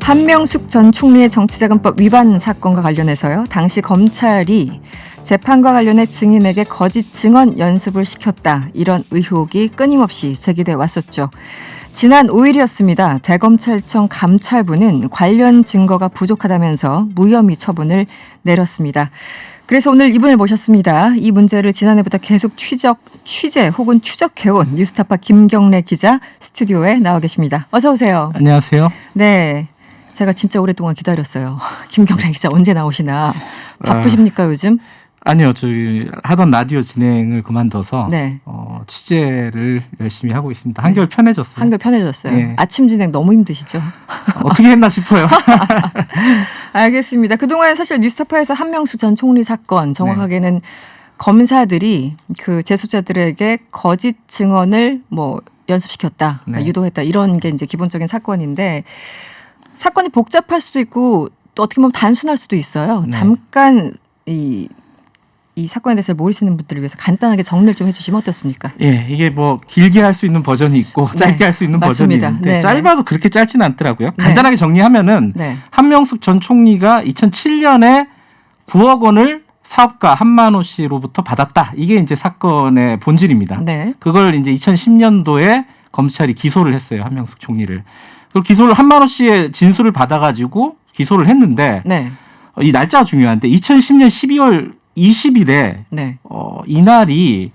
한명숙 전 총리의 정치자금법 위반 사건과 관련해서요. 당시 검찰이 재판과 관련해 증인에게 거짓 증언 연습을 시켰다. 이런 의혹이 끊임없이 제기돼 왔었죠. 지난 5일이었습니다. 대검찰청 감찰부는 관련 증거가 부족하다면서 무혐의 처분을 내렸습니다. 그래서 오늘 이분을 모셨습니다. 이 문제를 지난해부터 계속 취재 혹은 추적해온 뉴스타파 김경래 기자 스튜디오에 나와 계십니다. 어서 오세요. 안녕하세요. 네, 제가 진짜 오랫동안 기다렸어요. 김경래 기자 언제 나오시나. 바쁘십니까 요즘? 아니요. 저희 하던 라디오 진행을 그만둬서 네. 취재를 열심히 하고 있습니다. 한결 편해졌어요. 한결 편해졌어요. 네. 아침 진행 너무 힘드시죠? 어떻게 했나 싶어요. 알겠습니다. 그동안 사실 뉴스타파에서 한명숙 전 총리 사건 정확하게는 검사들이 그 재수자들에게 거짓 증언을 연습시켰다, 네. 유도했다 이런 게 이제 기본적인 사건인데 사건이 복잡할 수도 있고 또 어떻게 보면 단순할 수도 있어요. 네. 잠깐 이 사건에 대해서 모르시는 분들을 위해서 간단하게 정리를 좀 해주시면 어떻습니까? 예, 이게 길게 할 수 있는 버전이 있고 짧게 네, 할 수 있는 맞습니다. 버전이 있는데 네네. 짧아도 그렇게 짧지는 않더라고요. 네. 간단하게 정리하면은 네. 한명숙 전 총리가 2007년에 9억 원을 사업가 한만호 씨로부터 받았다. 이게 이제 사건의 본질입니다. 네. 그걸 이제 2010년도에 검찰이 기소를 했어요. 한명숙 총리를. 그 기소를 한만호 씨의 진술을 받아가지고 기소를 했는데 네. 이 날짜가 중요한데 2010년 12월 20일에 네. 이날이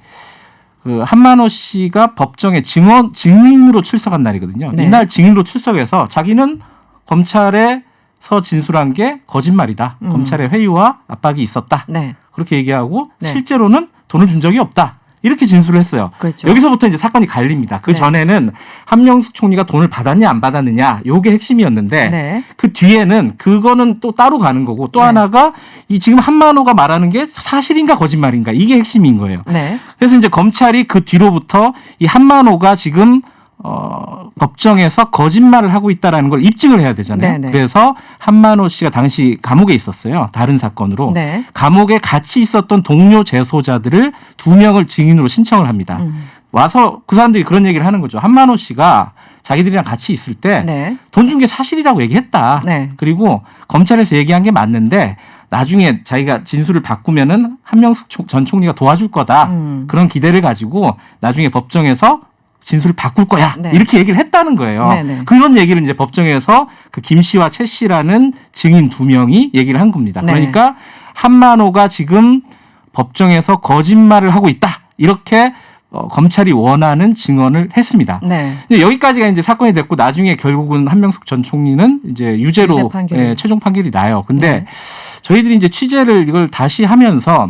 그 한만호 씨가 법정에 증인으로 출석한 날이거든요. 네. 이날 증인으로 출석해서 자기는 검찰에서 진술한 게 거짓말이다. 검찰의 회유와 압박이 있었다. 네. 그렇게 얘기하고 네. 실제로는 돈을 준 적이 없다. 이렇게 진술을 했어요. 그렇죠. 여기서부터 이제 사건이 갈립니다. 그 네. 전에는 한명숙 총리가 돈을 받았냐 안 받았느냐 요게 핵심이었는데 네. 그 뒤에는 그거는 또 따로 가는 거고 또 네. 하나가 이 지금 한만호가 말하는 게 사실인가 거짓말인가 이게 핵심인 거예요. 네. 그래서 이제 검찰이 그 뒤로부터 이 한만호가 지금 법정에서 거짓말을 하고 있다라는 걸 입증을 해야 되잖아요. 네네. 그래서 한만호 씨가 당시 감옥에 있었어요. 다른 사건으로. 네. 감옥에 같이 있었던 동료 재소자들을 2명을 증인으로 신청을 합니다. 와서 그 사람들이 그런 얘기를 하는 거죠. 한만호 씨가 자기들이랑 같이 있을 때 돈 준 게 네. 사실이라고 얘기했다. 네. 그리고 검찰에서 얘기한 게 맞는데 나중에 자기가 진술을 바꾸면은 한명숙 전 총리가 도와줄 거다. 그런 기대를 가지고 나중에 법정에서 진술을 바꿀 거야. 네. 이렇게 얘기를 했다는 거예요. 네네. 그런 얘기를 이제 법정에서 그 김 씨와 최 씨라는 증인 2명이 얘기를 한 겁니다. 네. 그러니까 한만호가 지금 법정에서 거짓말을 하고 있다. 이렇게 검찰이 원하는 증언을 했습니다. 네. 근데 여기까지가 이제 사건이 됐고 나중에 결국은 한명숙 전 총리는 이제 유죄로 유죄 판결이. 최종 판결이 나요. 근데 네. 저희들이 이제 취재를 이걸 다시 하면서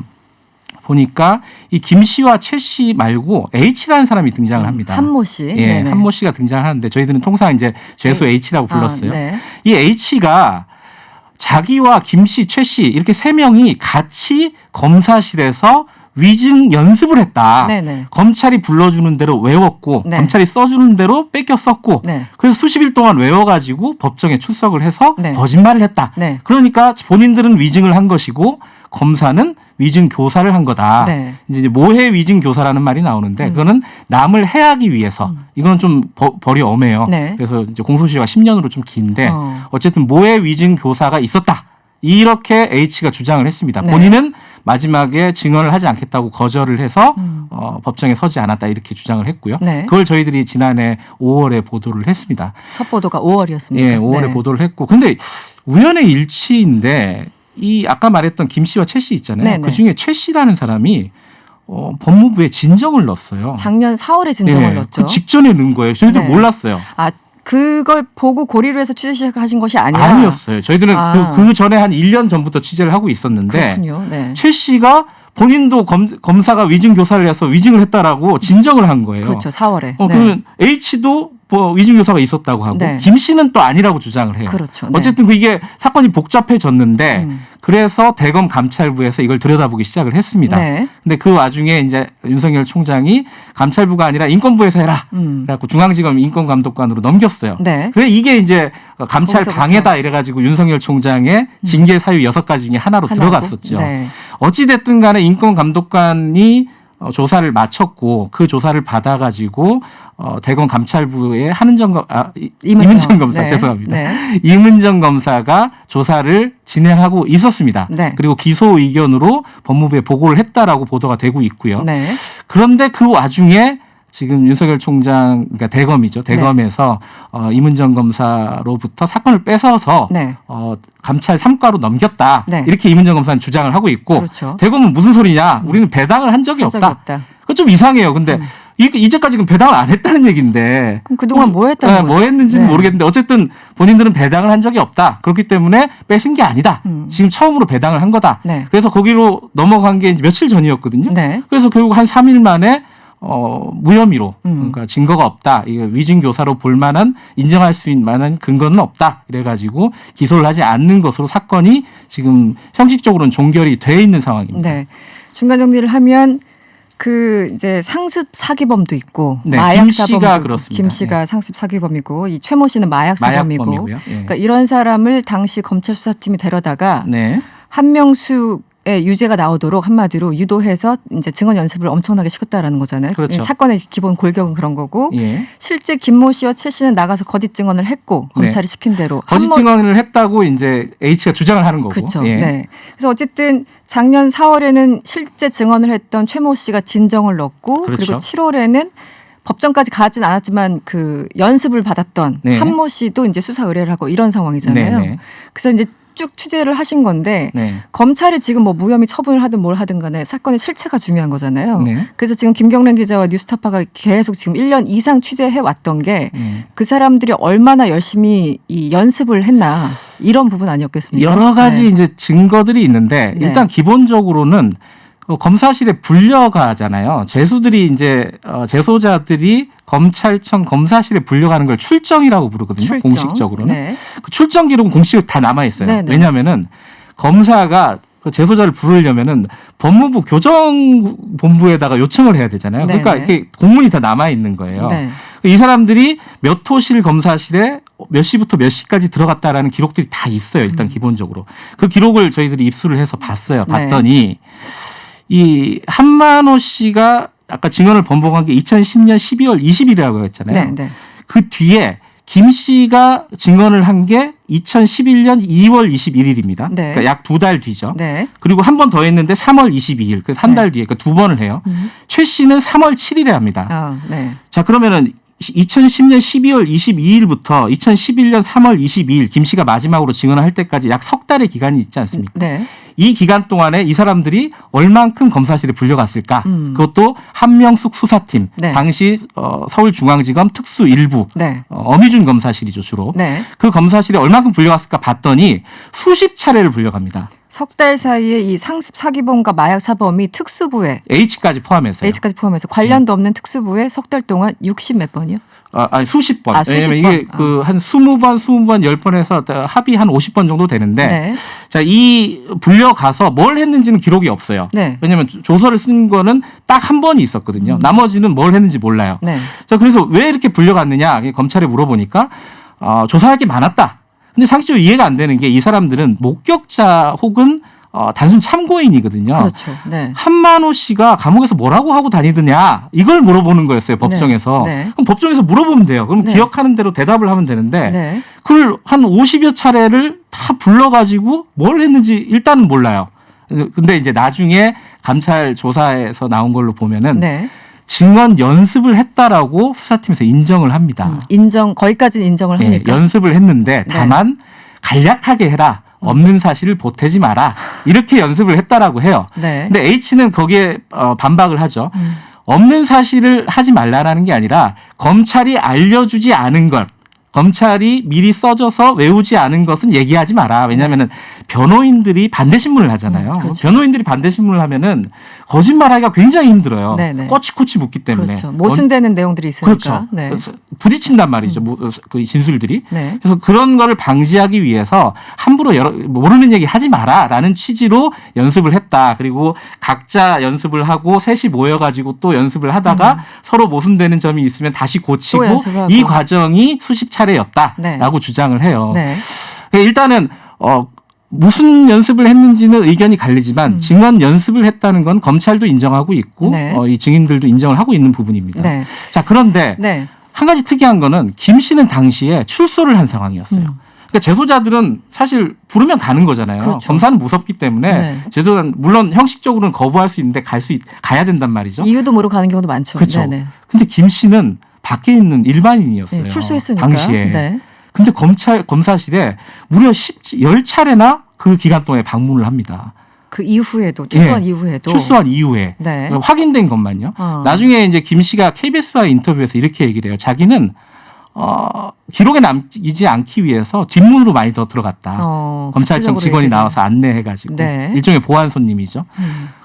보니까 이 김 씨와 최 씨 말고 H라는 사람이 등장을 합니다. 한모 씨. 예, 네네. 한모 씨가 등장하는데 저희들은 통상 이제 죄수 H라고 불렀어요. 네. 이 H가 자기와 김 씨, 최 씨 이렇게 3명이 같이 검사실에서 위증 연습을 했다. 네네. 검찰이 불러주는 대로 외웠고 네. 검찰이 써주는 대로 뺏겨 썼고 네. 그래서 수십 일 동안 외워가지고 법정에 출석을 해서 네. 거짓말을 했다. 네. 그러니까 본인들은 위증을 한 것이고 검사는 위증 교사를 한 거다. 네. 이제 모해 위증 교사라는 말이 나오는데 그거는 남을 해하기 위해서 이건 좀 벌이 엄해요. 네. 그래서 이제 공소시효가 10년으로 좀 긴데 어쨌든 모해 위증 교사가 있었다. 이렇게 H가 주장을 했습니다. 네. 본인은 마지막에 증언을 하지 않겠다고 거절을 해서 법정에 서지 않았다 이렇게 주장을 했고요. 네. 그걸 저희들이 지난해 5월에 보도를 했습니다. 첫 보도가 5월이었습니다. 예, 5월에 보도를 했고, 근데 우연의 일치인데 이 아까 말했던 김 씨와 최 씨 있잖아요. 네네. 그 중에 최 씨라는 사람이 법무부에 진정을 넣었어요. 작년 4월에 진정을 예, 넣었죠. 그 직전에 넣은 거예요. 저희들 네. 몰랐어요. 아, 그걸 보고 고리로 해서 취재 시작하신 것이 아니라 아니었어요. 저희들은 아. 그 전에 한 1년 전부터 취재를 하고 있었는데 그렇군요. 네. 최 씨가 본인도 검사가 위증 교사를 해서 위증을 했다라고 진정을 한 거예요. 그렇죠. 4월에. 네. 그러면 H도 위증 교사가 있었다고 하고 네. 김 씨는 또 아니라고 주장을 해요. 그렇죠. 네. 어쨌든 이게 사건이 복잡해졌는데 그래서 대검 감찰부에서 이걸 들여다보기 시작을 했습니다. 네. 근데 그 와중에 이제 윤석열 총장이 감찰부가 아니라 인권부에서 해라. 그래갖고 중앙지검 인권감독관으로 넘겼어요. 네. 그래 이게 이제 감찰 거기서부터. 방해다 이래가지고 윤석열 총장의 징계 사유 6가지 중에 하나로 하나고? 들어갔었죠. 네. 어찌됐든 간에 인권감독관이 조사를 마쳤고 그 조사를 받아가지고 대검 감찰부의 이문정 검사 네. 죄송합니다. 네. 이문정 검사가 조사를 진행하고 있었습니다. 네. 그리고 기소 의견으로 법무부에 보고를 했다라고 보도가 되고 있고요. 네. 그런데 그 와중에 지금 윤석열 총장, 그러니까 대검이죠. 대검에서 이문정 검사로부터 사건을 뺏어서 네. 감찰 3과로 넘겼다. 네. 이렇게 이문정 검사는 주장을 하고 있고 그렇죠. 대검은 무슨 소리냐. 우리는 배당을 한 적이 없다. 그거 좀 이상해요. 근데 이제까지 배당을 안 했다는 얘기인데 그럼 그동안 뭐 했다는 거죠? 뭐 했는지는 네. 모르겠는데 어쨌든 본인들은 배당을 한 적이 없다. 그렇기 때문에 뺏은 게 아니다. 지금 처음으로 배당을 한 거다. 네. 그래서 거기로 넘어간 게 이제 며칠 전이었거든요. 네. 그래서 결국 한 3일 만에 무혐의로 그러니까 증거가 없다. 이거 위증 교사로 볼 만한 인정할 수 있는 만한 근거는 없다. 이래가지고 기소를 하지 않는 것으로 사건이 지금 형식적으로는 종결이 돼 있는 상황입니다. 네. 중간 정리를 하면 그 이제 상습 사기범도 있고 네, 마약 김 씨가 사범도 그렇습니다. 김 씨가 상습 사기범이고 이 최모 씨는 마약 사범이고 마약범이고요. 예. 그러니까 이런 사람을 당시 검찰 수사팀이 데려다가 네. 한명숙의 유죄가 나오도록 한마디로 유도해서 이제 증언 연습을 엄청나게 시켰다라는 거잖아요. 그렇죠. 사건의 기본 골격은 그런 거고 예. 실제 김모 씨와 최 씨는 나가서 거짓 증언을 했고 검찰이 시킨 대로 거짓 증언을 했다고 이제 H가 주장을 하는 거고. 그렇죠. 예. 네. 그래서 어쨌든 작년 4월에는 실제 증언을 했던 최모 씨가 진정을 넣고 그렇죠. 그리고 7월에는 법정까지 가진 않았지만 그 연습을 받았던 네. 한모 씨도 이제 수사 의뢰를 하고 이런 상황이잖아요. 네, 네. 그래서 이제 쭉 취재를 하신 건데 네. 검찰이 지금 뭐 무혐의 처분을 하든 뭘 하든 간에 사건의 실체가 중요한 거잖아요. 네. 그래서 지금 김경래 기자와 뉴스타파가 계속 지금 1년 이상 취재해 왔던 게 그 사람들이 얼마나 열심히 이 연습을 했나 이런 부분 아니었겠습니까? 여러 가지 네. 이제 증거들이 있는데 네. 일단 기본적으로는 검사실에 불려가잖아요. 재수들이 이제 재소자들이 검찰청 검사실에 불려가는 걸 출정이라고 부르거든요. 출정. 공식적으로는. 네. 그 출정 기록은 공식으로 다 남아 있어요. 네, 네. 왜냐하면은 검사가 그 재소자를 부르려면은 법무부 교정본부에다가 요청을 해야 되잖아요. 네, 그러니까 네. 이렇게 공문이 다 남아 있는 거예요. 네. 이 사람들이 몇 호실 검사실에 몇 시부터 몇 시까지 들어갔다라는 기록들이 다 있어요. 일단 기본적으로. 그 기록을 저희들이 입수를 해서 봤어요. 네. 봤더니 이 한만호 씨가 아까 증언을 번복한 게 2010년 12월 20일이라고 했잖아요. 네, 네. 그 뒤에 김 씨가 증언을 한 게 2011년 2월 21일입니다. 네. 그러니까 약 2달 뒤죠. 네. 그리고 한 번 더 했는데 3월 22일. 그래서 한 달 뒤에 그러니까 두 번을 해요. 최 씨는 3월 7일에 합니다. 아, 네. 자, 그러면은 2010년 12월 22일부터 2011년 3월 22일 김 씨가 마지막으로 증언을 할 때까지 약 석 달의 기간이 있지 않습니까? 네. 이 기간 동안에 이 사람들이 얼만큼 검사실에 불려갔을까? 그것도 한명숙 수사팀, 네. 당시 서울중앙지검 특수 일부 네. 어미준 검사실이죠 주로. 네. 그 검사실에 얼만큼 불려갔을까 봤더니 수십 차례를 불려갑니다. 석 달 사이에 이 상습 사기범과 마약 사범이 특수부에 H까지 포함해서요. H까지 포함해서 관련도 없는 특수부에 석 달 동안 60 몇 번이요? 아니 수십 번. 아, 수십 왜냐면 이게 번. 그 한 20번, 20번, 10번 해서 합의 한 50번 정도 되는데 네. 자, 이 불려가서 뭘 했는지는 기록이 없어요. 네. 왜냐면 조서를 쓴 거는 딱 한 번이 있었거든요. 나머지는 뭘 했는지 몰라요. 네. 자, 그래서 왜 이렇게 불려갔느냐 검찰에 물어보니까 조사할 게 많았다. 근데 상식적으로 이해가 안 되는 게 이 사람들은 목격자 혹은 단순 참고인이거든요. 그렇죠. 네. 한만호 씨가 감옥에서 뭐라고 하고 다니느냐 이걸 물어보는 거였어요. 법정에서. 네. 네. 그럼 법정에서 물어보면 돼요. 그럼 네. 기억하는 대로 대답을 하면 되는데 네. 그걸 한 50여 차례를 다 불러가지고 뭘 했는지 일단은 몰라요. 근데 이제 나중에 감찰 조사에서 나온 걸로 보면은 네. 증언 연습을 했다라고 수사팀에서 인정을 합니다. 인정 거기까지는 인정을 예, 합니까? 연습을 했는데 네. 다만 간략하게 해라. 없는 사실을 보태지 마라. 이렇게 연습을 했다라고 해요. 네. 근데 H는 거기에 반박을 하죠. 없는 사실을 하지 말라라는 게 아니라 검찰이 알려주지 않은 것, 검찰이 미리 써줘서 외우지 않은 것은 얘기하지 마라. 왜냐하면은 변호인들이 반대 신문을 하잖아요. 그렇죠. 변호인들이 반대 신문을 하면은 거짓말하기가 굉장히 힘들어요. 네네. 꼬치꼬치 묻기 때문에. 그렇죠. 모순되는 내용들이 있으니까. 그렇죠. 네. 그래서 부딪힌단 말이죠. 그 진술들이. 네. 그래서 그런 거를 방지하기 위해서 함부로 모르는 얘기 하지 마라라는 취지로 연습을 했다. 그리고 각자 연습을 하고 셋이 모여가지고 또 연습을 하다가 서로 모순되는 점이 있으면 다시 고치고 또 연습을 하고. 이 과정이 수십 차례였다라고 네. 주장을 해요. 네. 일단은 무슨 연습을 했는지는 의견이 갈리지만 증언 연습을 했다는 건 검찰도 인정하고 있고 네. 이 증인들도 인정을 하고 있는 부분입니다. 네. 자, 그런데 네. 한 가지 특이한 거는 김 씨는 당시에 출소를 한 상황이었어요. 그러니까 재소자들은 사실 부르면 가는 거잖아요. 그렇죠. 검사는 무섭기 때문에 네. 재소자는 물론 형식적으로는 거부할 수 있는데 가야 된단 말이죠. 이유도 모르고 가는 경우도 많죠. 그렇죠. 네네. 근데 김 씨는 밖에 있는 일반인이었어요. 네, 출소했으니까. 당시에. 네. 근데 검사실에 무려 10차례나 그 기간 동안에 방문을 합니다. 그 이후에도 출소한 이후에도 출소한 이후에 네. 확인된 것만요. 어. 나중에 이제 김 씨가 KBS와의 인터뷰에서 이렇게 얘기를 해요. 자기는 기록에 남지 않기 위해서 뒷문으로 많이 더 들어갔다. 검찰청 구체적으로 직원이 얘기를. 나와서 안내해가지고 네. 일종의 보안 손님이죠.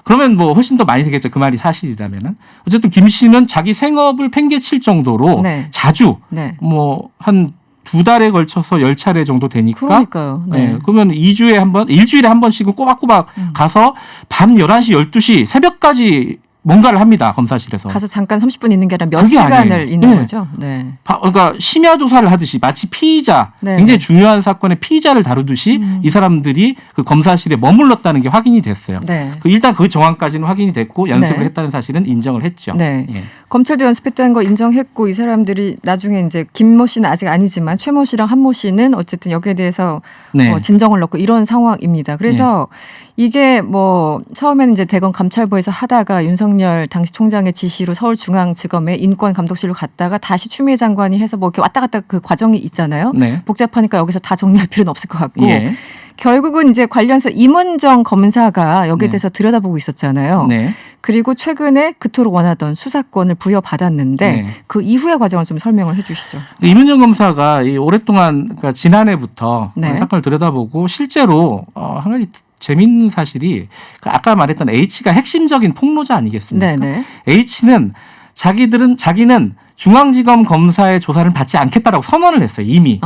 그러면 뭐 훨씬 더 많이 되겠죠. 그 말이 사실이라면은. 어쨌든 김 씨는 자기 생업을 팽개칠 정도로 네. 자주 네. 뭐 한 2달에 걸쳐서 10차례 정도 되니까. 그러니까요. 네. 네. 그러면 2주에 한 번, 일주일에 한 번씩은 꼬박꼬박 가서 밤 11시, 12시, 새벽까지 뭔가를 합니다. 검사실에서. 가서 잠깐 30분 있는 게 아니라 몇 그게 시간을 아니에요. 있는 네. 거죠. 네. 그러니까 심야 조사를 하듯이 마치 피의자, 네, 굉장히 네. 중요한 사건의 피의자를 다루듯이 이 사람들이 그 검사실에 머물렀다는 게 확인이 됐어요. 네. 일단 그 정황까지는 확인이 됐고 연습을 네. 했다는 사실은 인정을 했죠. 네. 예. 검찰도 연습했다는 거 인정했고 이 사람들이 나중에 이제 김모 씨는 아직 아니지만 최모 씨랑 한모 씨는 어쨌든 여기에 대해서 네. 진정을 넣고 이런 상황입니다. 그래서 이게 뭐 처음에는 이제 대검 감찰부에서 하다가 윤석열 당시 총장의 지시로 서울중앙지검에 인권감독실로 갔다가 다시 추미애 장관이 해서 뭐 이렇게 왔다 갔다 그 과정이 있잖아요. 네. 복잡하니까 여기서 다 정리할 필요는 없을 것 같고 예. 결국은 이제 관련해서 임은정 검사가 여기에 네. 대해서 들여다보고 있었잖아요. 네. 그리고 최근에 그토록 원하던 수사권을 부여받았는데 네. 그 이후의 과정을 좀 설명을 해 주시죠. 이문정 검사가 오랫동안 그러니까 지난해부터 네. 사건을 들여다보고 실제로 한 가지 재미있는 사실이 아까 말했던 H가 핵심적인 폭로자 아니겠습니까? 네네. H는 자기는 중앙지검 검사의 조사를 받지 않겠다라고 선언을 했어요. 이미.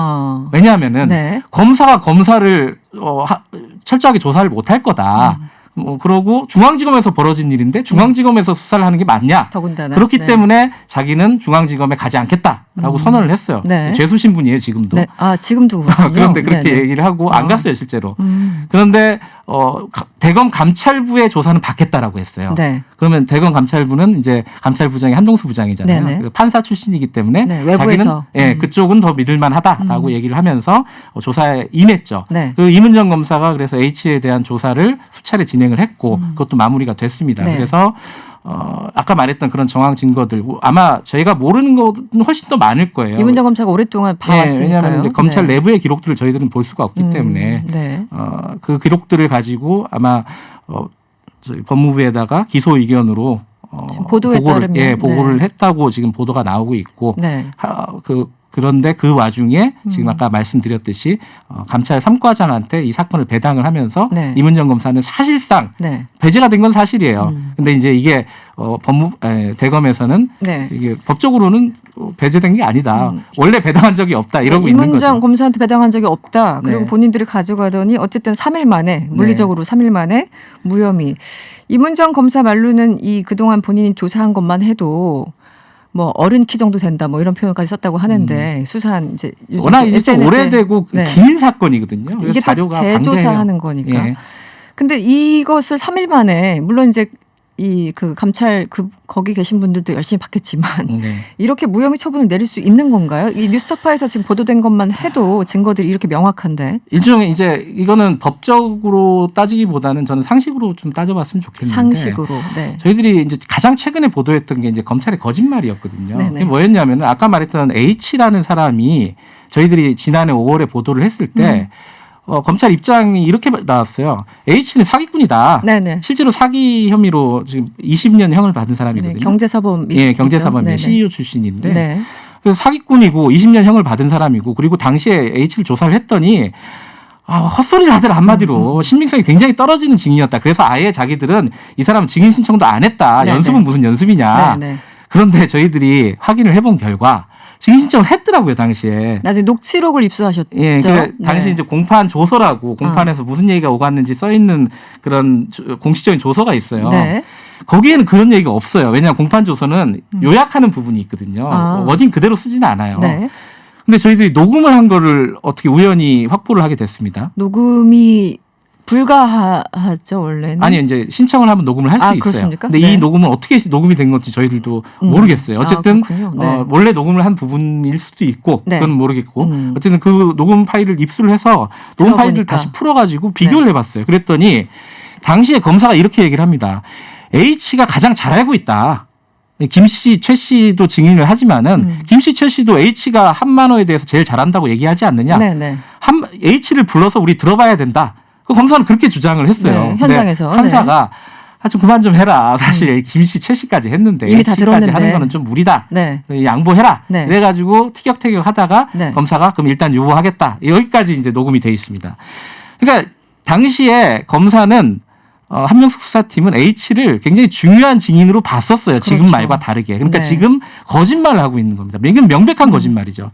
왜냐하면은 네. 검사가 검사를 철저하게 조사를 못할 거다. 그러고 중앙지검에서 벌어진 일인데 중앙지검에서 수사를 하는 게 맞냐? 더군다나. 그렇기 네. 때문에 자기는 중앙지검에 가지 않겠다라고 선언을 했어요. 네. 죄수 신분이에요 지금도. 네. 아 지금도 그런데 그렇게 네네. 얘기를 하고 안 갔어요 실제로. 음. 그런데 대검 감찰부의 조사는 받겠다라고 했어요. 네. 그러면 대검 감찰부는 이제 감찰부장이 한동수 부장이잖아요. 네네. 그 판사 출신이기 때문에 네, 외부에서. 자기는 그쪽은 더 믿을만하다라고 얘기를 하면서 조사에 임했죠. 네. 그리고 이문정 검사가 그래서 H에 대한 조사를 수차례 진행을 했고 그것도 마무리가 됐습니다. 네. 그래서 아까 말했던 그런 정황 증거들 아마 저희가 모르는 것은 훨씬 더 많을 거예요. 이문정 검사가 오랫동안 봐왔으니까요. 왜냐하면 이제 검찰 네. 내부의 기록들을 저희들은 볼 수가 없기 때문에 네. 그 기록들을 가지고 아마 저희 법무부에다가 기소 의견으로 지금 보도에 따르면 보고를 했다고 지금 보도가 나오고 있고 네. 그런데 그 와중에 지금 아까 말씀드렸듯이 감찰 3과장한테 이 사건을 배당을 하면서 네. 이문정 검사는 사실상 네. 배제가 된 건 사실이에요. 근데 이제 이게 대검에서는 네. 이게 법적으로는 배제된 게 아니다. 원래 배당한 적이 없다. 이러고 있는 거죠. 이문정 검사한테 배당한 적이 없다. 그리고 네. 본인들이 가져가더니 어쨌든 3일 만에 물리적으로 3일 만에 무혐의. 이문정 검사 말로는 이 그동안 본인이 조사한 것만 해도 뭐 어른 키 정도 된다 뭐 이런 표현까지 썼다고 하는데 수사한 이제 요즘 워낙 이제 좀 SNS에 오래되고 네. 긴 사건이거든요. 이게 또 자료가 재조사하는 거니까. 예. 근데 이것을 3일 만에 물론 이제 이 그 감찰 거기 계신 분들도 열심히 받겠지만 네. 이렇게 무혐의 처분을 내릴 수 있는 건가요? 이 뉴스타파에서 지금 보도된 것만 해도 증거들이 이렇게 명확한데. 일종의 이제 이거는 법적으로 따지기보다는 저는 상식으로 좀 따져봤으면 좋겠는데. 상식으로. 네. 저희들이 이제 가장 최근에 보도했던 게 이제 검찰의 거짓말이었거든요. 네네. 그게 뭐였냐면 아까 말했던 H라는 사람이 저희들이 지난해 5월에 보도를 했을 때 검찰 입장이 이렇게 나왔어요. H는 사기꾼이다. 네네. 실제로 사기 혐의로 지금 20년 형을 받은 사람이거든요. 네, 경제사범. 예, 경제사범의 CEO 출신인데 네. 그래서 사기꾼이고 20년 형을 받은 사람이고 그리고 당시에 H를 조사를 했더니 헛소리를 하더라 한마디로 신빙성이 굉장히 떨어지는 증인이었다. 그래서 아예 자기들은 이 사람은 증인 신청도 안 했다. 네네. 연습은 무슨 연습이냐. 네네. 그런데 저희들이 확인을 해본 결과 증인 신청을 했더라고요 당시에. 나중에 녹취록을 입수하셨죠. 예, 당시 이제 공판 조서라고 공판에서 무슨 얘기가 오갔는지 써 있는 그런 공식적인 조서가 있어요. 네. 거기에는 그런 얘기가 없어요. 왜냐하면 공판 조서는 요약하는 부분이 있거든요. 워딩 그대로 쓰지는 않아요. 네. 근데 저희들이 녹음을 한 거를 어떻게 우연히 확보를 하게 됐습니다. 녹음이 불가하죠 원래는. 아니 이제 신청을 하면 녹음을 할 수 있어요. 그렇습니까? 근데 네. 이 녹음은 어떻게 녹음이 된 건지 저희들도 모르겠어요. 어쨌든 그렇군요. 네. 원래 녹음을 한 부분일 수도 있고 네. 그건 모르겠고 어쨌든 그 녹음 파일을 입수를 해서 녹음 파일을 들어보니까. 다시 풀어가지고 비교를 해봤어요. 그랬더니 당시에 검사가 이렇게 얘기를 합니다. H가 가장 잘 알고 있다. 김 씨, 최 씨도 증인을 하지만은 김 씨, 최 씨도 H가 한만호에 대해서 제일 잘한다고 얘기하지 않느냐. 네네. H를 불러서 우리 들어봐야 된다. 그 검사는 그렇게 주장을 했어요. 네, 현장에서. 판사가 좀 그만 좀 해라. 사실 김 씨, 최 씨까지 했는데 이미 다 H까지 들었는데. 하는 거는 좀 무리다. 네. 양보해라. 네. 그래가지고 티격태격 하다가 네. 검사가 그럼 일단 요구하겠다. 여기까지 이제 녹음이 돼 있습니다. 그러니까 당시에 검사는 한명숙 수사팀은 H를 굉장히 중요한 증인으로 봤었어요. 지금 그렇죠. 말과 다르게. 그러니까 네. 지금 거짓말을 하고 있는 겁니다. 이건 명백한 거짓말이죠.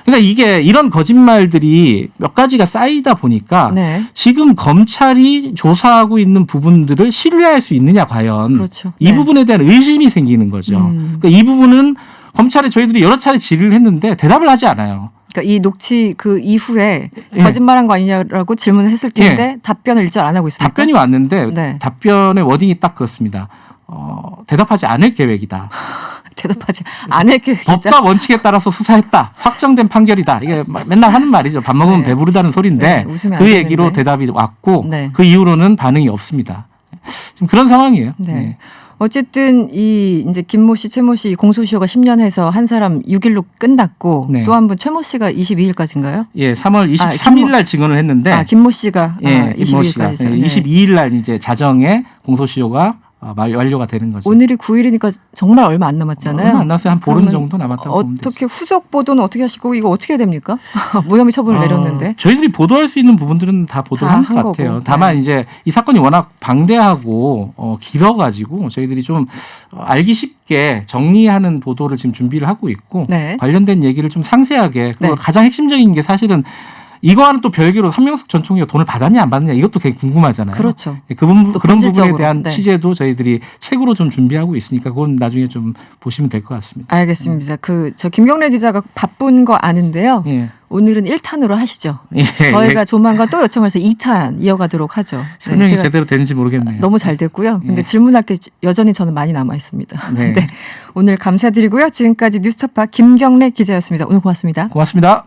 그러니까 이게 이런 거짓말들이 몇 가지가 쌓이다 보니까 네. 지금 검찰이 조사하고 있는 부분들을 신뢰할 수 있느냐 과연. 그렇죠. 이 네. 부분에 대한 의심이 생기는 거죠. 그러니까 이 부분은 검찰에 저희들이 여러 차례 질의를 했는데 대답을 하지 않아요. 그러니까 이 녹취 그 이후에 예. 거짓말한 거 아니냐라고 질문을 했을 텐데 답변을 일절 안 하고 있습니까? 답변이 왔는데 네. 답변의 워딩이 딱 그렇습니다. 대답하지 않을 계획이다. 대답하지 않을 계획이다. 법과 원칙에 따라서 수사했다. 확정된 판결이다. 이게 맨날 하는 말이죠. 밥 먹으면 네. 배부르다는 소리인데 네, 웃으면 안 그 되는데. 얘기로 대답이 왔고 네. 그 이후로는 반응이 없습니다. 지금 그런 상황이에요. 네. 어쨌든 이 이제 김모 씨, 최모 씨 공소시효가 10년 해서 한 사람 6일로 끝났고 네. 또 한 분 최모 씨가 22일까지인가요? 예, 3월 23일 날 증언을 했는데 김모 씨가 예, 김모 씨가 22일까지. 22일 날 이제 자정에 공소시효가 완료가 되는 거죠. 오늘이 9일이니까 정말 얼마 안 남았잖아요. 얼마 안 남았어요. 한 보름 그러면 정도 남았다고 보면 되죠. 어떻게 후속 보도는 어떻게 하시고 이거 어떻게 됩니까? 무혐의 처분을 내렸는데. 저희들이 보도할 수 있는 부분들은 다 보도한 다 것 한 같아요. 거고. 다만 네. 이제 이 사건이 워낙 방대하고 길어가지고 저희들이 좀 알기 쉽게 정리하는 보도를 지금 준비를 하고 있고 네. 관련된 얘기를 좀 상세하게 그리고 네. 가장 핵심적인 게 사실은 이거와는 또 별개로 한명숙 전 총리가 돈을 받았냐 안 받았냐 이것도 굉장히 궁금하잖아요. 그렇죠. 그런 부분에 본질적으로. 대한 네. 취재도 저희들이 책으로 좀 준비하고 있으니까 그건 나중에 좀 보시면 될 것 같습니다. 알겠습니다. 저 김경래 기자가 바쁜 거 아는데요. 예. 오늘은 1탄으로 하시죠. 예. 저희가 조만간 또 요청해서 2탄 이어가도록 하죠. 설명이 제가 제대로 되는지 모르겠네요. 너무 잘 됐고요. 근데 예. 질문할 게 여전히 저는 많이 남아 있습니다. 네. 네. 오늘 감사드리고요. 지금까지 뉴스타파 김경래 기자였습니다. 오늘 고맙습니다. 고맙습니다.